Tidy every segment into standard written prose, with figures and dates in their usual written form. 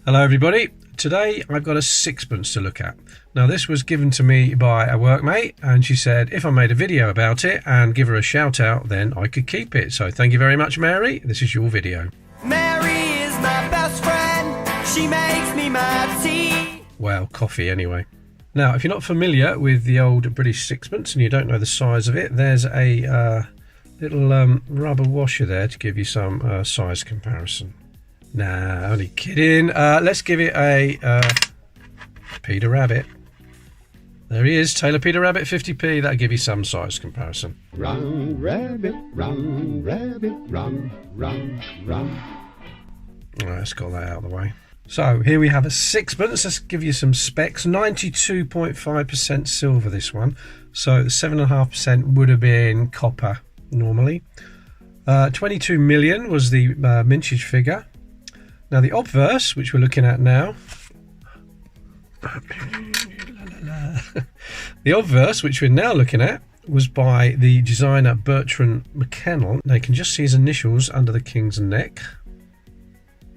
Hello everybody, today I've got a sixpence to look at. Now this was given to me by a workmate and she said if I made a video about it and give her a shout out then I could keep it. So thank you very much Mary, this is your video. Mary is my best friend, she makes me my tea. Well, coffee anyway. Now if you're not familiar with the old British sixpence and you don't know the size of it, there's a little rubber washer there to give you some size comparison. Nah, only kidding. Let's give it a Peter Rabbit. There he is, Taylor Peter Rabbit 50p. That'll give you some size comparison. Run, rabbit, run, rabbit, run, run, run. Alright, let's get that out of the way. So here we have a sixpence. Let's give you some specs. 92.5% silver, this one. So 7.5% would have been copper normally. 22 million was the mintage figure. Now the obverse, which we're looking at now, the obverse, which we're now looking at, was by the designer Bertrand McKennell. Now you can just see his initials under the king's neck.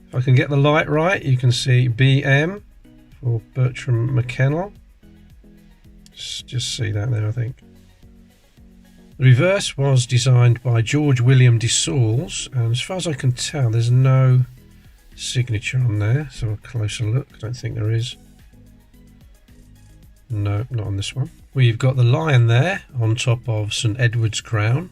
If I can get the light right, you can see BM for Bertrand McKennell. Just see that there, I think. The reverse was designed by George William de Saules, and as far as I can tell, there's no signature on there, so a closer look. I don't think there is. No, not on this one. We've got the lion there on top of St Edward's crown.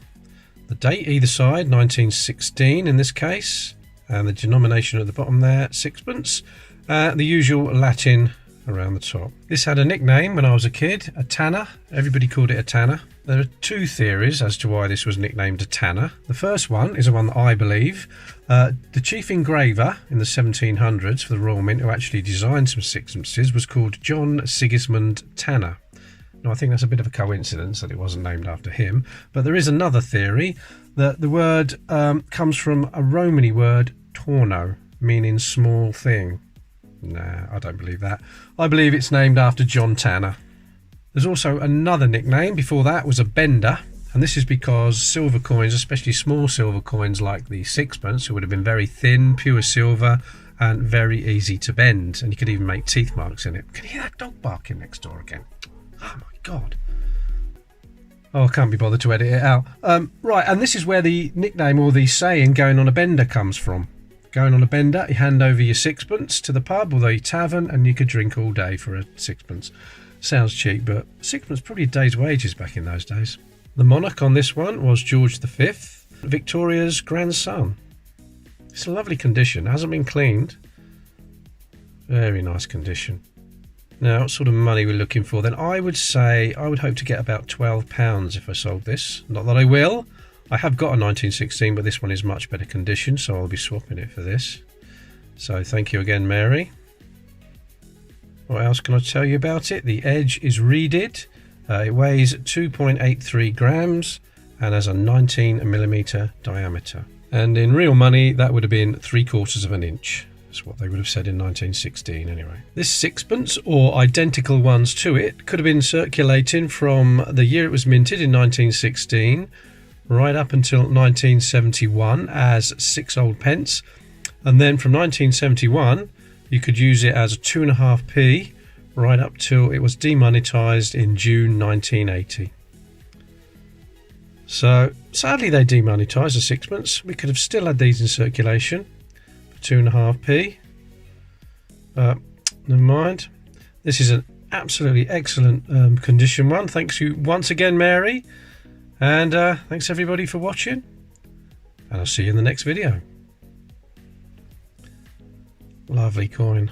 The date either side, 1916 in this case, and the denomination at the bottom there, sixpence. The usual Latin around the top. This had a nickname when I was a kid, a tanner. Everybody called it a tanner. There are two theories as to why this was nicknamed a tanner. The first one is the one that I believe. The chief engraver in the 1700s for the Royal Mint, who actually designed some sixpences, was called John Sigismund Tanner. Now I think that's a bit of a coincidence that it wasn't named after him, but there is another theory that the word comes from a Romany word, torno, meaning small thing. Nah, I don't believe that. I believe it's named after John Tanner. There's also another nickname before that, was a bender, and this is because silver coins, especially small silver coins like the sixpence, would have been very thin, pure silver, and very easy to bend, and you could even make teeth marks in it. Can you hear that dog barking next door again? Oh my god. Oh, I can't be bothered to edit it out. Right, and this is where the nickname or the saying going on a bender comes from. Going on a bender, you hand over your sixpence to the pub or the tavern and you could drink all day for a sixpence. Sounds cheap, but sixpence probably a day's wages back in those days. The monarch on this one was George V, Victoria's grandson. It's a lovely condition, it hasn't been cleaned. Very nice condition. Now, what sort of money we're looking for then? I would say, I would hope to get about £12 if I sold this. Not that I will. I have got a 1916, but this one is much better condition, so I'll be swapping it for this. So thank you again, Mary. What else can I tell you about it? The edge is reeded. It weighs 2.83 grams and has a 19mm diameter. And in real money, that would have been 3/4 of an inch. That's what they would have said in 1916 anyway. This sixpence, or identical ones to it, could have been circulating from the year it was minted in 1916 right up until 1971 as 6 old pence, and then from 1971 you could use it as a 2.5p right up till it was demonetised in June 1980. So sadly they demonetised the sixpence. We could have still had these in circulation for 2.5p, but never mind. This is an absolutely excellent condition one. Thanks you once again, Mary. And thanks everybody for watching, and I'll see you in the next video. Lovely coin.